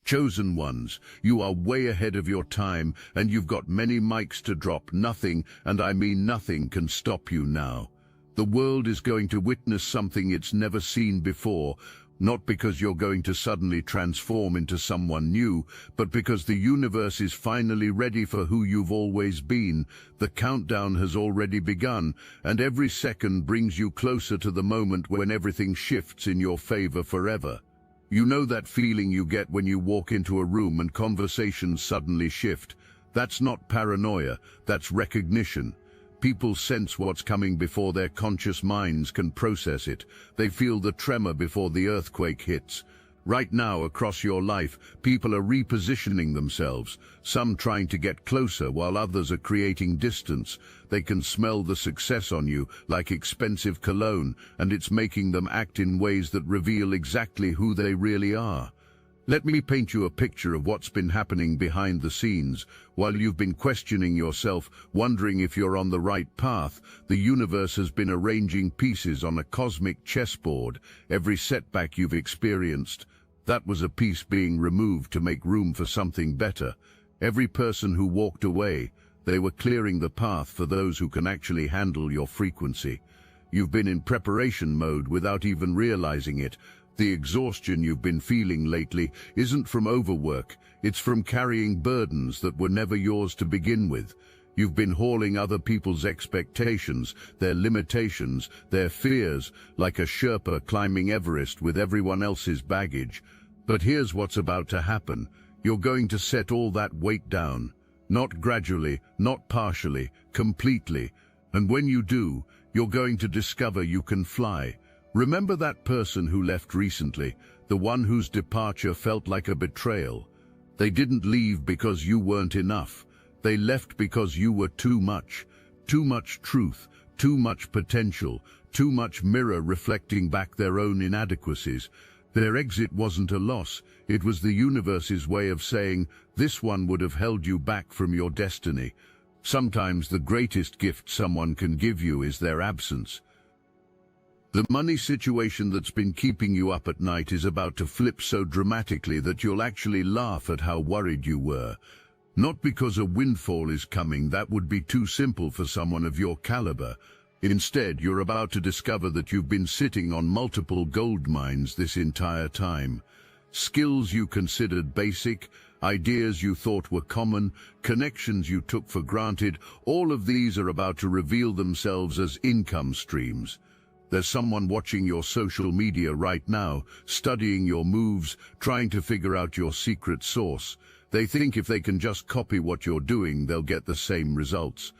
Chosen ones, you are way ahead of your time, and you've got many mics to drop. Nothing, and I mean nothing, can stop you now. The world is going to witness something it's never seen before, not because you're going to suddenly transform into someone new, but because the universe is finally ready for who you've always been. The countdown has already begun, and every second brings you closer to the moment when everything shifts in your favor forever. You know that feeling you get when you walk into a room and conversations suddenly shift. That's not paranoia, that's recognition. People sense what's coming before their conscious minds can process it. They feel the tremor before the earthquake hits. Right now, across your life, people are repositioning themselves, some trying to get closer while others are creating distance. They can smell the success on you like expensive cologne, and it's making them act in ways that reveal exactly who they really are. Let me paint you a picture of what's been happening behind the scenes. While you've been questioning yourself, wondering if you're on the right path, the universe has been arranging pieces on a cosmic chessboard. Every setback you've experienced, that was a piece being removed to make room for something better. Every person who walked away, they were clearing the path for those who can actually handle your frequency. You've been in preparation mode without even realizing it. The exhaustion you've been feeling lately isn't from overwork, it's from carrying burdens that were never yours to begin with. You've been hauling other people's expectations, their limitations, their fears, like a Sherpa climbing Everest with everyone else's baggage. But here's what's about to happen. You're going to set all that weight down. Not gradually, not partially, completely. And when you do, you're going to discover you can fly. Remember that person who left recently, the one whose departure felt like a betrayal? They didn't leave because you weren't enough. They left because you were too much. Too much truth, too much potential, too much mirror reflecting back their own inadequacies. Their exit wasn't a loss, it was the universe's way of saying, this one would have held you back from your destiny. Sometimes the greatest gift someone can give you is their absence. The money situation that's been keeping you up at night is about to flip so dramatically that you'll actually laugh at how worried you were. Not because a windfall is coming, that would be too simple for someone of your caliber. Instead, you're about to discover that you've been sitting on multiple gold mines this entire time. Skills you considered basic, ideas you thought were common, connections you took for granted, all of these are about to reveal themselves as income streams. There's someone watching your social media right now, studying your moves, trying to figure out your secret sauce. They think if they can just copy what you're doing, they'll get the same results.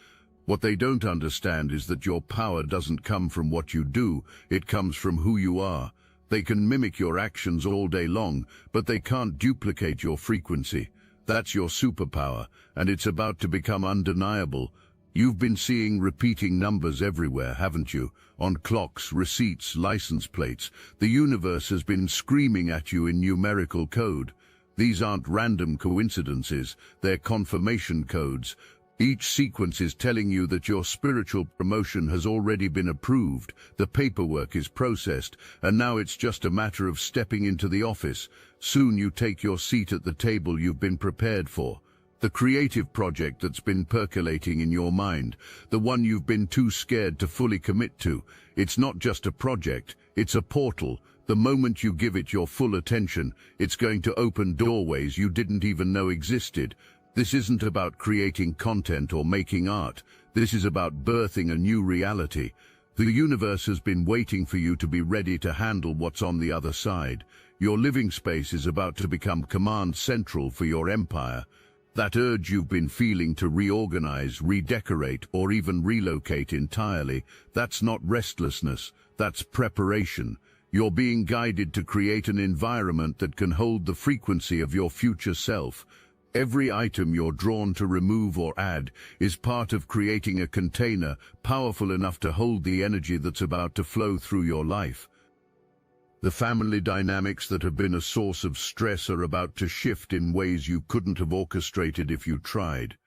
What they don't understand is that your power doesn't come from what you do, it comes from who you are. They can mimic your actions all day long, but they can't duplicate your frequency. That's your superpower, and it's about to become undeniable. You've been seeing repeating numbers everywhere, haven't you? On clocks, receipts, license plates. The universe has been screaming at you in numerical code. These aren't random coincidences, they're confirmation codes. Each sequence is telling you that your spiritual promotion has already been approved, the paperwork is processed, and now it's just a matter of stepping into the office. Soon you take your seat at the table you've been prepared for. The creative project that's been percolating in your mind, the one you've been too scared to fully commit to. It's not just a project, it's a portal. The moment you give it your full attention, it's going to open doorways you didn't even know existed. This isn't about creating content or making art. This is about birthing a new reality. The universe has been waiting for you to be ready to handle what's on the other side. Your living space is about to become command central for your empire. That urge you've been feeling to reorganize, redecorate, or even relocate entirely, that's not restlessness, that's preparation. You're being guided to create an environment that can hold the frequency of your future self. Every item you're drawn to remove or add is part of creating a container powerful enough to hold the energy that's about to flow through your life. The family dynamics that have been a source of stress are about to shift in ways you couldn't have orchestrated if you tried.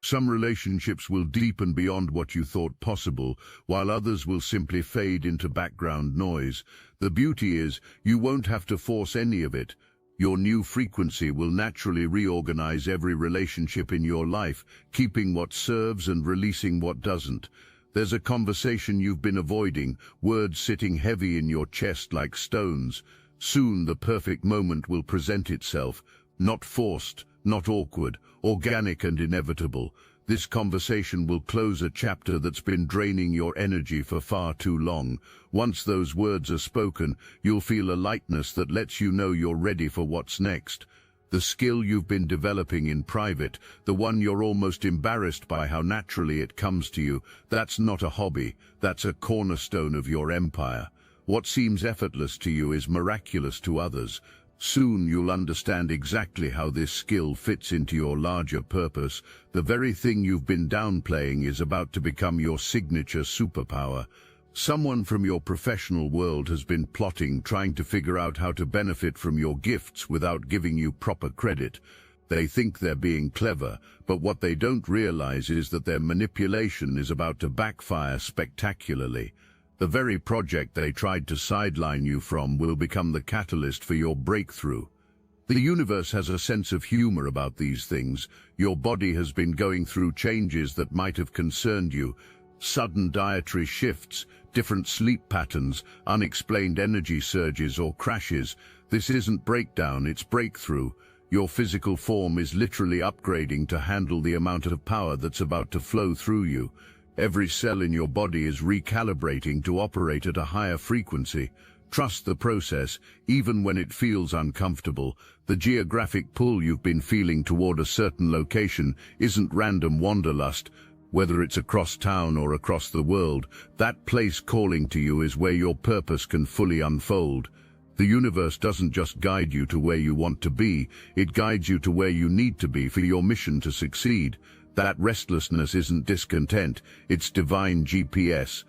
Some relationships will deepen beyond what you thought possible, while others will simply fade into background noise. The beauty is, you won't have to force any of it. Your new frequency will naturally reorganize every relationship in your life, keeping what serves and releasing what doesn't. There's a conversation you've been avoiding, words sitting heavy in your chest like stones. Soon the perfect moment will present itself, not forced, not awkward, organic and inevitable. This conversation will close a chapter that's been draining your energy for far too long. Once those words are spoken, you'll feel a lightness that lets you know you're ready for what's next. The skill you've been developing in private, the one you're almost embarrassed by how naturally it comes to you, that's not a hobby, that's a cornerstone of your empire. What seems effortless to you is miraculous to others. Soon you'll understand exactly how this skill fits into your larger purpose. The very thing you've been downplaying is about to become your signature superpower. Someone from your professional world has been plotting, trying to figure out how to benefit from your gifts without giving you proper credit. They think they're being clever, but what they don't realize is that their manipulation is about to backfire spectacularly. The very project they tried to sideline you from will become the catalyst for your breakthrough. The universe has a sense of humor about these things. Your body has been going through changes that might have concerned you. Sudden dietary shifts, different sleep patterns, unexplained energy surges or crashes. This isn't breakdown, it's breakthrough. Your physical form is literally upgrading to handle the amount of power that's about to flow through you. Every cell in your body is recalibrating to operate at a higher frequency. Trust the process, even when it feels uncomfortable. The geographic pull you've been feeling toward a certain location isn't random wanderlust. Whether it's across town or across the world, that place calling to you is where your purpose can fully unfold. The universe doesn't just guide you to where you want to be, it guides you to where you need to be for your mission to succeed. That restlessness isn't discontent, it's divine GPS.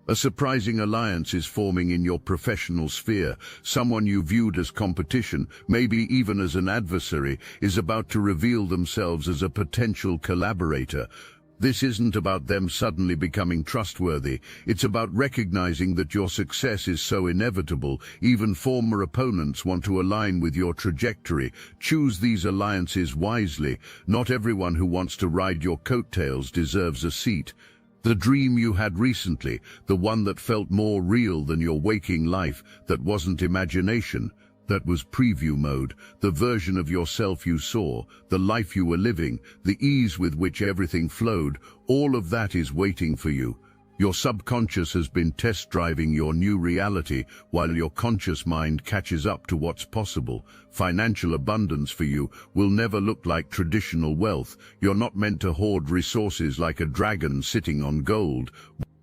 A surprising alliance is forming in your professional sphere. Someone you viewed as competition, maybe even as an adversary, is about to reveal themselves as a potential collaborator. This isn't about them suddenly becoming trustworthy. It's about recognizing that your success is so inevitable, even former opponents want to align with your trajectory. Choose these alliances wisely. Not everyone who wants to ride your coattails deserves a seat. The dream you had recently, the one that felt more real than your waking life, that wasn't imagination, that was preview mode, the version of yourself you saw, the life you were living, the ease with which everything flowed, all of that is waiting for you. Your subconscious has been test driving your new reality while your conscious mind catches up to what's possible. Financial abundance for you will never look like traditional wealth. You're not meant to hoard resources like a dragon sitting on gold.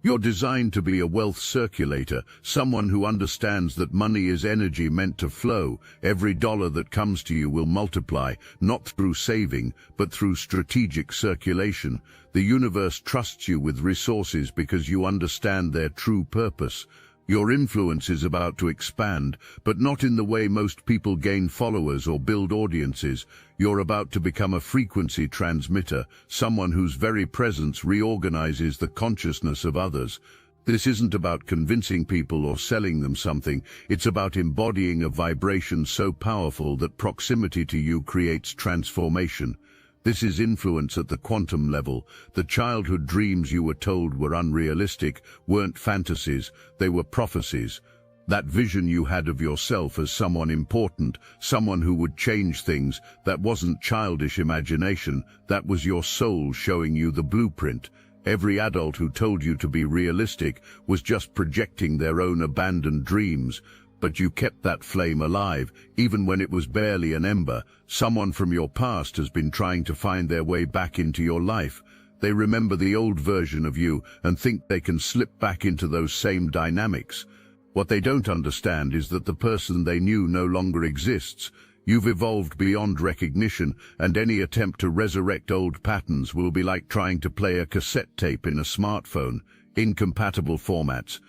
You're designed to be a wealth circulator, someone who understands that money is energy meant to flow. Every dollar that comes to you will multiply, not through saving, but through strategic circulation. The universe trusts you with resources because you understand their true purpose. Your influence is about to expand, but not in the way most people gain followers or build audiences. You're about to become a frequency transmitter, someone whose very presence reorganizes the consciousness of others. This isn't about convincing people or selling them something. It's about embodying a vibration so powerful that proximity to you creates transformation. This is influence at the quantum level. The childhood dreams you were told were unrealistic weren't fantasies, they were prophecies. That vision you had of yourself as someone important, someone who would change things, that wasn't childish imagination, that was your soul showing you the blueprint. Every adult who told you to be realistic was just projecting their own abandoned dreams. But you kept that flame alive, even when it was barely an ember. Someone from your past has been trying to find their way back into your life. They remember the old version of you and think they can slip back into those same dynamics. What they don't understand is that the person they knew no longer exists. You've evolved beyond recognition, and any attempt to resurrect old patterns will be like trying to play a cassette tape in a smartphone. Incompatible formats.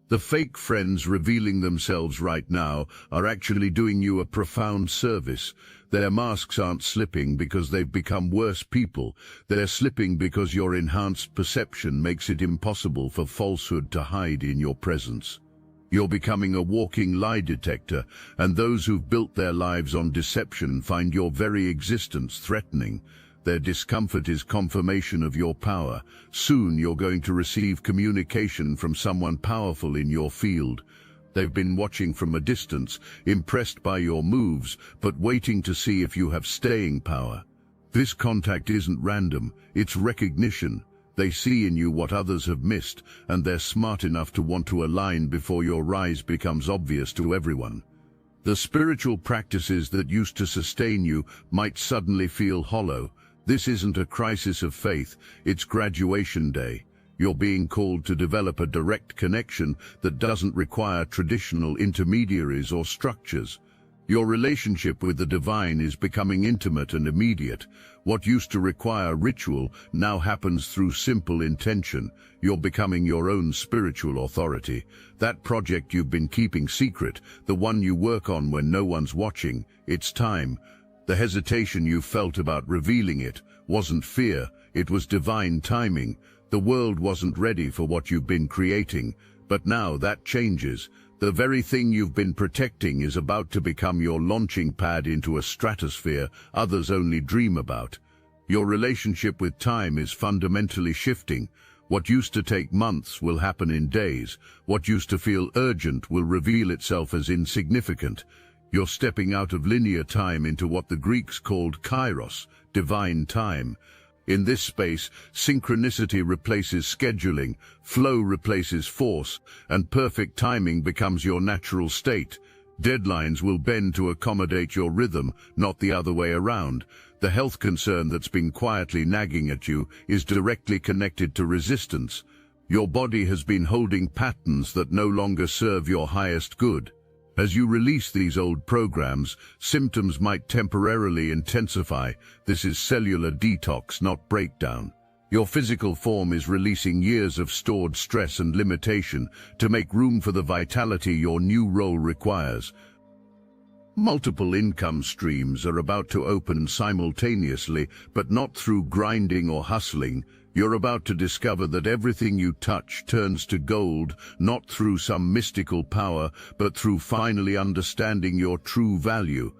The fake friends revealing themselves right now are actually doing you a profound service. Their masks aren't slipping because they've become worse people. They're slipping because your enhanced perception makes it impossible for falsehood to hide in your presence. You're becoming a walking lie detector, and those who've built their lives on deception find your very existence threatening. Their discomfort is confirmation of your power. Soon you're going to receive communication from someone powerful in your field. They've been watching from a distance, impressed by your moves, but waiting to see if you have staying power. This contact isn't random, it's recognition. They see in you what others have missed, and they're smart enough to want to align before your rise becomes obvious to everyone. The spiritual practices that used to sustain you might suddenly feel hollow. This isn't a crisis of faith, it's graduation day. You're being called to develop a direct connection that doesn't require traditional intermediaries or structures. Your relationship with the divine is becoming intimate and immediate. What used to require ritual now happens through simple intention. You're becoming your own spiritual authority. That project you've been keeping secret, the one you work on when no one's watching, it's time. The hesitation you felt about revealing it wasn't fear, it was divine timing. The world wasn't ready for what you've been creating, but now that changes. The very thing you've been protecting is about to become your launching pad into a stratosphere others only dream about. Your relationship with time is fundamentally shifting. What used to take months will happen in days. What used to feel urgent will reveal itself as insignificant. You're stepping out of linear time into what the Greeks called kairos, divine time. In this space, synchronicity replaces scheduling, flow replaces force, and perfect timing becomes your natural state. Deadlines will bend to accommodate your rhythm, not the other way around. The health concern that's been quietly nagging at you is directly connected to resistance. Your body has been holding patterns that no longer serve your highest good. As you release these old programs, symptoms might temporarily intensify. This is cellular detox, not breakdown. Your physical form is releasing years of stored stress and limitation to make room for the vitality your new role requires. Multiple income streams are about to open simultaneously, but not through grinding or hustling. You're about to discover that everything you touch turns to gold, not through some mystical power, but through finally understanding your true value.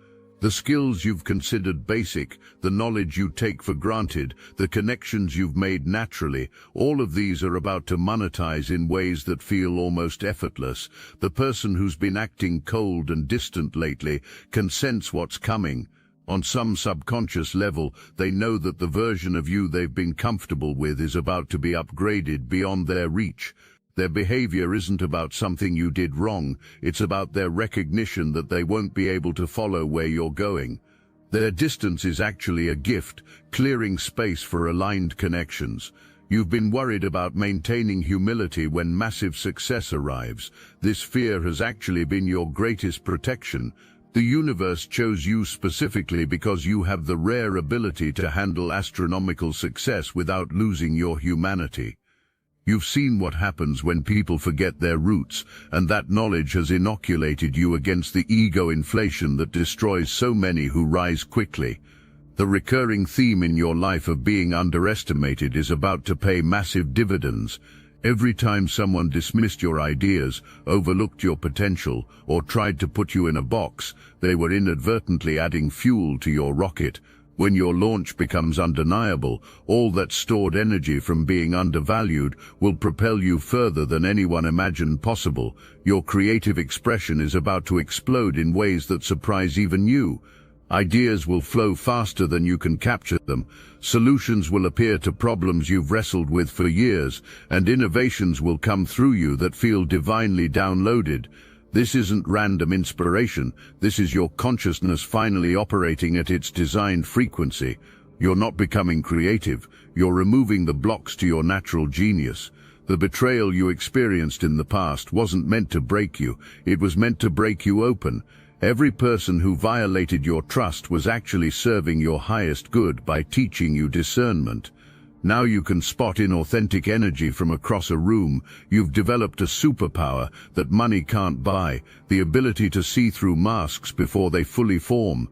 The skills you've considered basic, the knowledge you take for granted, the connections you've made naturally, all of these are about to monetize in ways that feel almost effortless. The person who's been acting cold and distant lately can sense what's coming. On some subconscious level, they know that the version of you they've been comfortable with is about to be upgraded beyond their reach. Their behavior isn't about something you did wrong, it's about their recognition that they won't be able to follow where you're going. Their distance is actually a gift, clearing space for aligned connections. You've been worried about maintaining humility when massive success arrives. This fear has actually been your greatest protection. The universe chose you specifically because you have the rare ability to handle astronomical success without losing your humanity. You've seen what happens when people forget their roots, and that knowledge has inoculated you against the ego inflation that destroys so many who rise quickly. The recurring theme in your life of being underestimated is about to pay massive dividends. Every time someone dismissed your ideas, overlooked your potential, or tried to put you in a box, they were inadvertently adding fuel to your rocket. When your launch becomes undeniable, all that stored energy from being undervalued will propel you further than anyone imagined possible. Your creative expression is about to explode in ways that surprise even you. Ideas will flow faster than you can capture them. Solutions will appear to problems you've wrestled with for years, and innovations will come through you that feel divinely downloaded. This isn't random inspiration. This is your consciousness finally operating at its designed frequency. You're not becoming creative. You're removing the blocks to your natural genius. The betrayal you experienced in the past wasn't meant to break you. It was meant to break you open. Every person who violated your trust was actually serving your highest good by teaching you discernment. Now you can spot inauthentic energy from across a room. You've developed a superpower that money can't buy, the ability to see through masks before they fully form.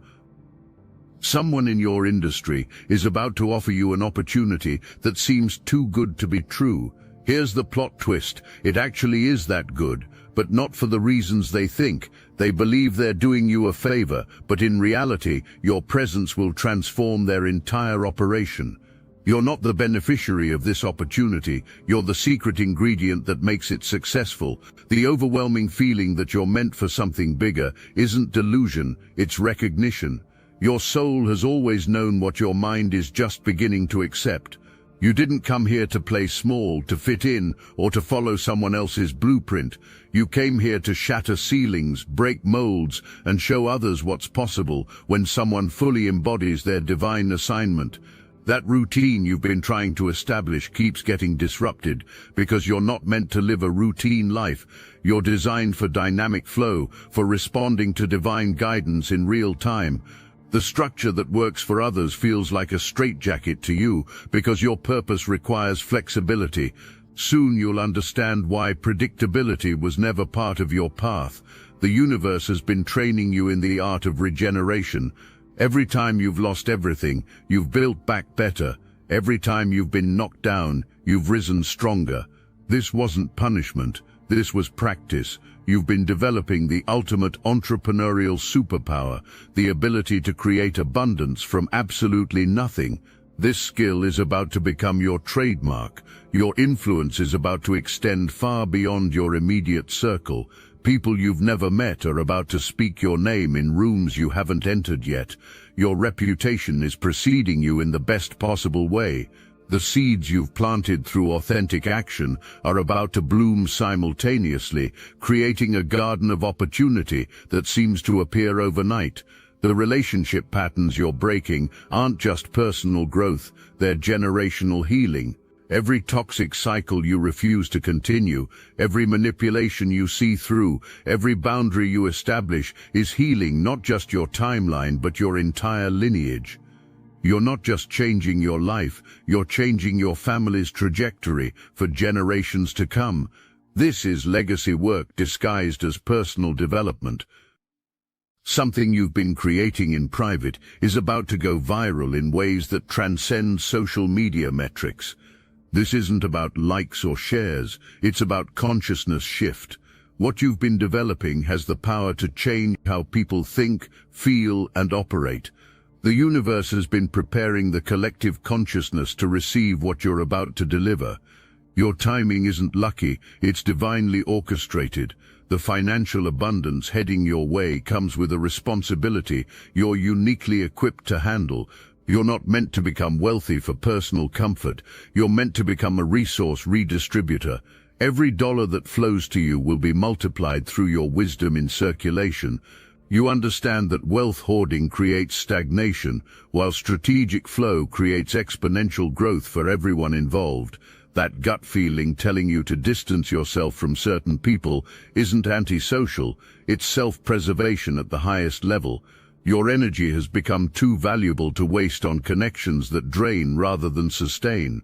Someone in your industry is about to offer you an opportunity that seems too good to be true. Here's the plot twist. It actually is that good. but not for the reasons they think. They believe they're doing you a favor, but in reality, your presence will transform their entire operation. You're not the beneficiary of this opportunity, you're the secret ingredient that makes it successful. The overwhelming feeling that you're meant for something bigger isn't delusion, it's recognition. Your soul has always known what your mind is just beginning to accept. You didn't come here to play small, to fit in, or to follow someone else's blueprint. You came here to shatter ceilings, break molds, and show others what's possible when someone fully embodies their divine assignment. That routine you've been trying to establish keeps getting disrupted because you're not meant to live a routine life. You're designed for dynamic flow, for responding to divine guidance in real time. The structure that works for others feels like a straitjacket to you because your purpose requires flexibility. Soon you'll understand why predictability was never part of your path. The universe has been training you in the art of regeneration. Every time you've lost everything, you've built back better. Every time you've been knocked down, you've risen stronger. This wasn't punishment, this was practice. You've been developing the ultimate entrepreneurial superpower, the ability to create abundance from absolutely nothing. This skill is about to become your trademark. Your influence is about to extend far beyond your immediate circle. People you've never met are about to speak your name in rooms you haven't entered yet. Your reputation is preceding you in the best possible way. The seeds you've planted through authentic action are about to bloom simultaneously, creating a garden of opportunity that seems to appear overnight. The relationship patterns you're breaking aren't just personal growth, they're generational healing. Every toxic cycle you refuse to continue, every manipulation you see through, every boundary you establish is healing not just your timeline but your entire lineage. You're not just changing your life, you're changing your family's trajectory for generations to come. This is legacy work disguised as personal development. Something you've been creating in private is about to go viral in ways that transcend social media metrics. This isn't about likes or shares, it's about consciousness shift. What you've been developing has the power to change how people think, feel, and operate. The universe has been preparing the collective consciousness to receive what you're about to deliver. Your timing isn't lucky, it's divinely orchestrated. The financial abundance heading your way comes with a responsibility you're uniquely equipped to handle. You're not meant to become wealthy for personal comfort. You're meant to become a resource redistributor. Every dollar that flows to you will be multiplied through your wisdom in circulation. You understand that wealth hoarding creates stagnation, while strategic flow creates exponential growth for everyone involved. That gut feeling telling you to distance yourself from certain people isn't antisocial, it's self-preservation at the highest level. Your energy has become too valuable to waste on connections that drain rather than sustain.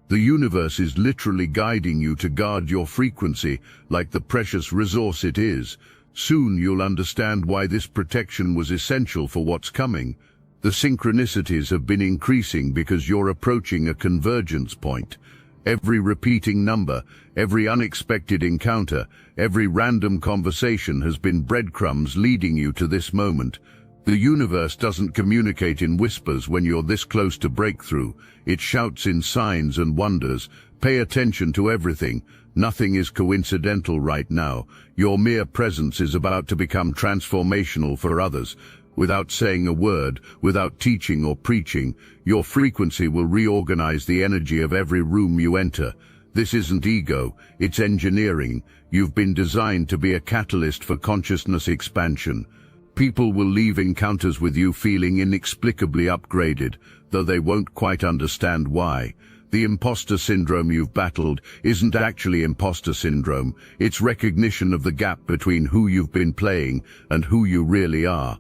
The universe is literally guiding you to guard your frequency like the precious resource it is. Soon you'll understand why this protection was essential for what's coming. The synchronicities have been increasing because you're approaching a convergence point. Every repeating number, every unexpected encounter, every random conversation has been breadcrumbs leading you to this moment. The universe doesn't communicate in whispers when you're this close to breakthrough. It shouts in signs and wonders. Pay attention to everything. Nothing is coincidental right now. Your mere presence is about to become transformational for others. Without saying a word, without teaching or preaching, your frequency will reorganize the energy of every room you enter. This isn't ego, it's engineering. You've been designed to be a catalyst for consciousness expansion. People will leave encounters with you feeling inexplicably upgraded, though they won't quite understand why. The imposter syndrome you've battled isn't actually imposter syndrome, it's recognition of the gap between who you've been playing and who you really are.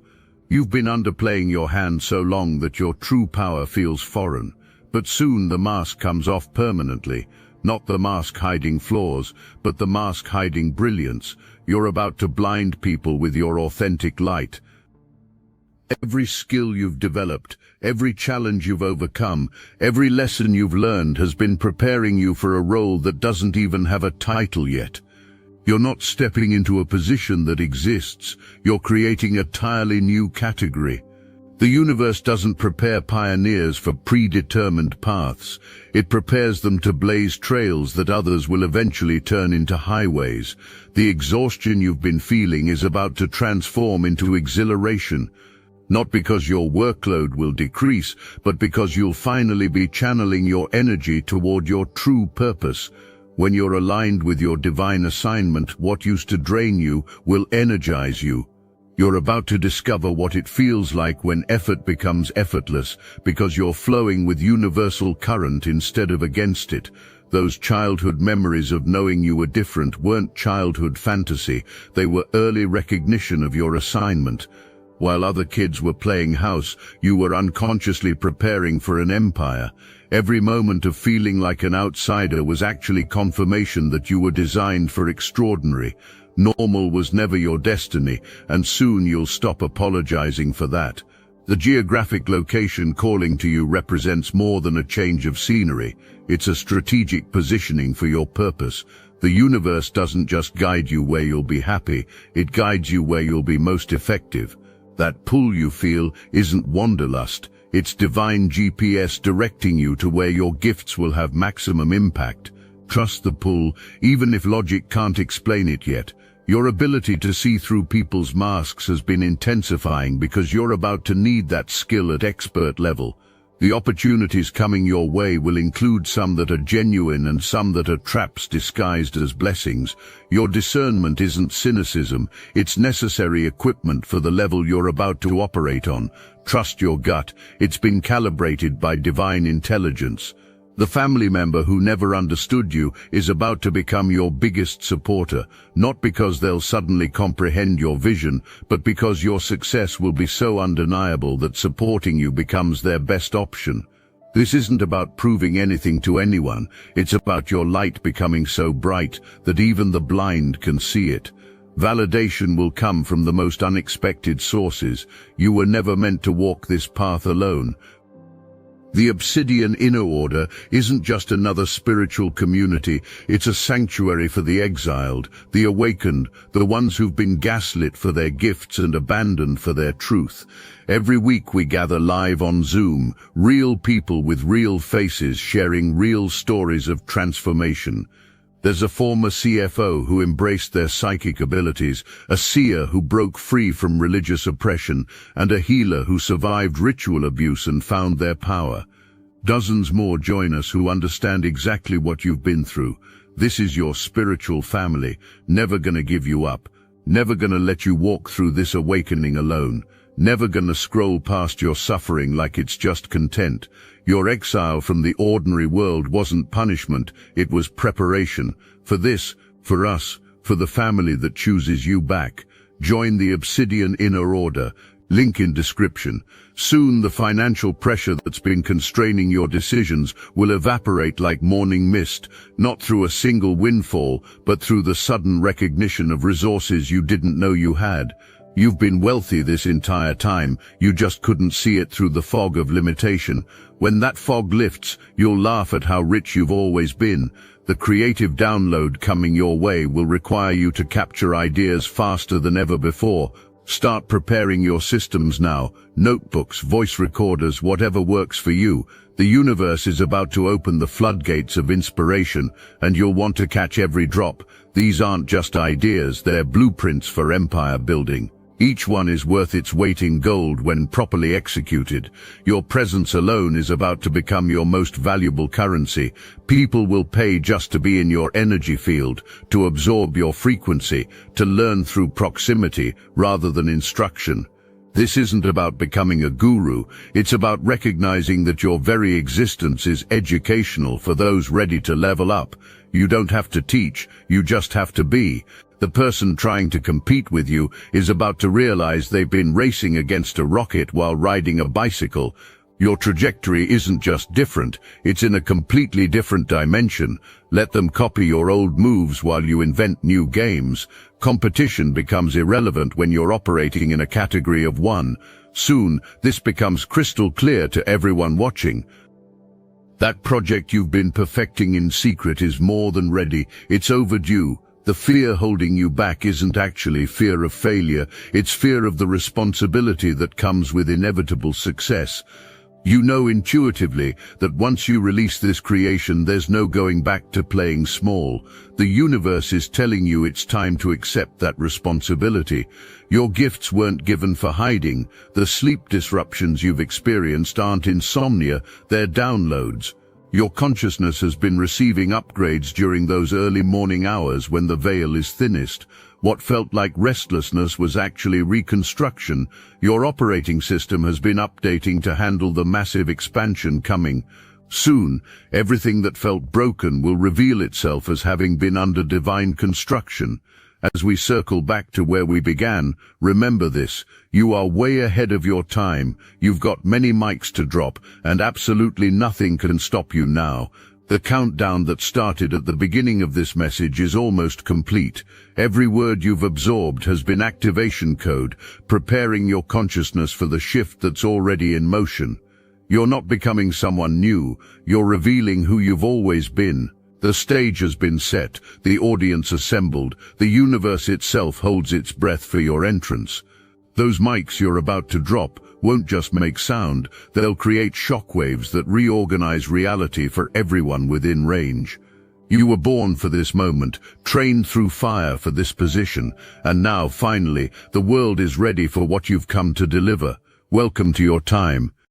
You've been underplaying your hand so long that your true power feels foreign. But soon the mask comes off permanently. Not the mask hiding flaws, but the mask hiding brilliance. You're about to blind people with your authentic light. Every skill you've developed, every challenge you've overcome, every lesson you've learned has been preparing you for a role that doesn't even have a title yet. You're not stepping into a position that exists, you're creating a entirely new category. The universe doesn't prepare pioneers for predetermined paths. It prepares them to blaze trails that others will eventually turn into highways. The exhaustion you've been feeling is about to transform into exhilaration. Not because your workload will decrease, but because you'll finally be channeling your energy toward your true purpose. When you're aligned with your divine assignment, what used to drain you will energize you. You're about to discover what it feels like when effort becomes effortless, because you're flowing with universal current instead of against it. Those childhood memories of knowing you were different weren't childhood fantasy, they were early recognition of your assignment. While other kids were playing house, you were unconsciously preparing for an empire. Every moment of feeling like an outsider was actually confirmation that you were designed for extraordinary. Normal was never your destiny, and soon you'll stop apologizing for that. The geographic location calling to you represents more than a change of scenery. It's a strategic positioning for your purpose. The universe doesn't just guide you where you'll be happy, it guides you where you'll be most effective. That pull you feel isn't wanderlust, it's divine GPS directing you to where your gifts will have maximum impact. Trust the pull, even if logic can't explain it yet. Your ability to see through people's masks has been intensifying because you're about to need that skill at expert level. The opportunities coming your way will include some that are genuine and some that are traps disguised as blessings. Your discernment isn't cynicism, it's necessary equipment for the level you're about to operate on. Trust your gut, it's been calibrated by divine intelligence. The family member who never understood you is about to become your biggest supporter, not because they'll suddenly comprehend your vision, but because your success will be so undeniable that supporting you becomes their best option. This isn't about proving anything to anyone, it's about your light becoming so bright that even the blind can see it. Validation will come from the most unexpected sources. You were never meant to walk this path alone. The Obsidian Inner Order isn't just another spiritual community, it's a sanctuary for the exiled, the awakened, the ones who've been gaslit for their gifts and abandoned for their truth. Every week we gather live on Zoom, real people with real faces sharing real stories of transformation. There's a former CFO who embraced their psychic abilities, a seer who broke free from religious oppression, and a healer who survived ritual abuse and found their power. Dozens more join us who understand exactly what you've been through. This is your spiritual family, never gonna give you up, never gonna let you walk through this awakening alone, never gonna scroll past your suffering like it's just content. Your exile from the ordinary world wasn't punishment, it was preparation. For this, for us, for the family that chooses you back. Join the Obsidian Inner Order, link in description. Soon the financial pressure that's been constraining your decisions will evaporate like morning mist, not through a single windfall, but through the sudden recognition of resources you didn't know you had. You've been wealthy this entire time, you just couldn't see it through the fog of limitation. When that fog lifts, you'll laugh at how rich you've always been. The creative download coming your way will require you to capture ideas faster than ever before. Start preparing your systems now, notebooks, voice recorders, whatever works for you. The universe is about to open the floodgates of inspiration, and you'll want to catch every drop. These aren't just ideas, they're blueprints for empire building. Each one is worth its weight in gold when properly executed. Your presence alone is about to become your most valuable currency. People will pay just to be in your energy field, to absorb your frequency, to learn through proximity rather than instruction. This isn't about becoming a guru, it's about recognizing that your very existence is educational for those ready to level up. You don't have to teach, you just have to be. The person trying to compete with you is about to realize they've been racing against a rocket while riding a bicycle. Your trajectory isn't just different, it's in a completely different dimension. Let them copy your old moves while you invent new games. Competition becomes irrelevant when you're operating in a category of one. Soon, this becomes crystal clear to everyone watching. That project you've been perfecting in secret is more than ready, it's overdue. The fear holding you back isn't actually fear of failure, it's fear of the responsibility that comes with inevitable success. You know intuitively that once you release this creation, there's no going back to playing small. The universe is telling you it's time to accept that responsibility. Your gifts weren't given for hiding. The sleep disruptions you've experienced aren't insomnia, they're downloads. Your consciousness has been receiving upgrades during those early morning hours when the veil is thinnest. What felt like restlessness was actually reconstruction. Your operating system has been updating to handle the massive expansion coming. Soon, everything that felt broken will reveal itself as having been under divine construction. As we circle back to where we began, remember this: you are way ahead of your time, you've got many mics to drop, and absolutely nothing can stop you now. The countdown that started at the beginning of this message is almost complete. Every word you've absorbed has been activation code, preparing your consciousness for the shift that's already in motion. You're not becoming someone new, you're revealing who you've always been. The stage has been set, the audience assembled, the universe itself holds its breath for your entrance. Those mics you're about to drop won't just make sound, they'll create shockwaves that reorganize reality for everyone within range. You were born for this moment, trained through fire for this position, and now, finally, the world is ready for what you've come to deliver. Welcome to your time.